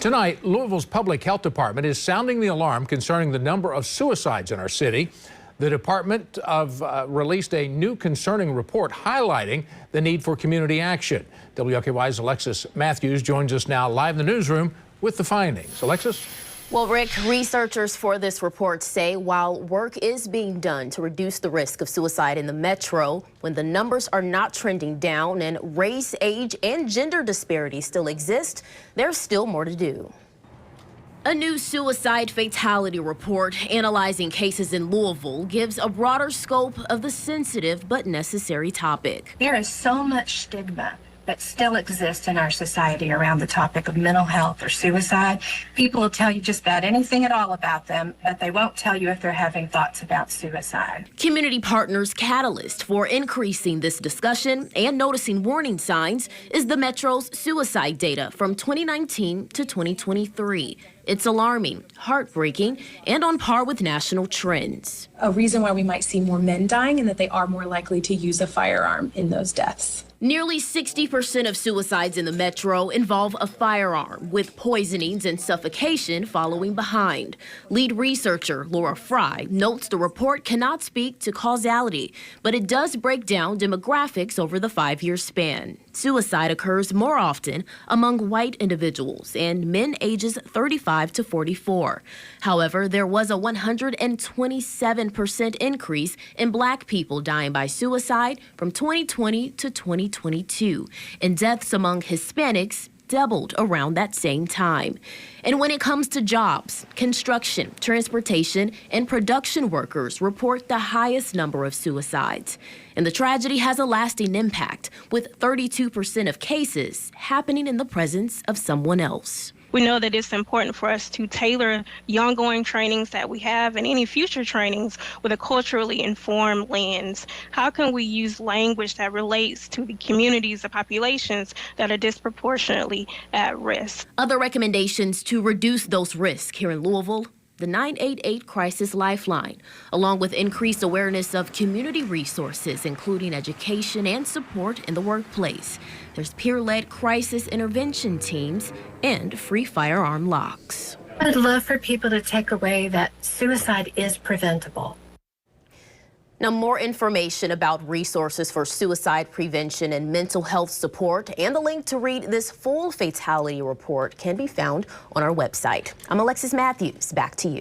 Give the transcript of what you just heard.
Tonight, Louisville's Public Health Department is sounding the alarm concerning the number of suicides in our city. The department released a new concerning report highlighting the need for community action. WLKY's Alexis Matthews joins us now live in the newsroom with the findings. Alexis? Well, Rick, researchers for this report say while work is being done to reduce the risk of suicide in the metro, when the numbers are not trending down and race, age, and gender disparities still exist, there's still more to do. A new suicide fatality report analyzing cases in Louisville gives a broader scope of the sensitive but necessary topic. There is so much stigma that still exists in our society around the topic of mental health or suicide. People will tell you just about anything at all about them, but they won't tell you if they're having thoughts about suicide. Community Partners' catalyst for increasing this discussion and noticing warning signs is the Metro's suicide data from 2019 to 2023. It's alarming, heartbreaking, and on par with national trends. A reason why we might see more men dying and that they are more likely to use a firearm in those deaths. Nearly 60% of suicides in the metro involve a firearm, with poisonings and suffocation following behind. Lead researcher Laura Fry notes the report cannot speak to causality, but it does break down demographics over the 5-year span. Suicide occurs more often among white individuals and men ages 35 to 44. However, there was a 127% increase in black people dying by suicide from 2020 to 2022, and deaths among Hispanics doubled around that same time. And when it comes to jobs, construction, transportation, and production workers report the highest number of suicides. And the tragedy has a lasting impact, with 32% of cases happening in the presence of someone else. We know that it's important for us to tailor the ongoing trainings that we have and any future trainings with a culturally informed lens. How can we use language that relates to the communities, the populations that are disproportionately at risk? Other recommendations to reduce those risks here in Louisville: the 988 Crisis Lifeline, along with increased awareness of community resources, including education and support in the workplace. There's peer-led crisis intervention teams and free firearm locks. I'd love for people to take away that suicide is preventable. Now, more information about resources for suicide prevention and mental health support and the link to read this full fatality report can be found on our website. I'm Alexis Matthews. Back to you.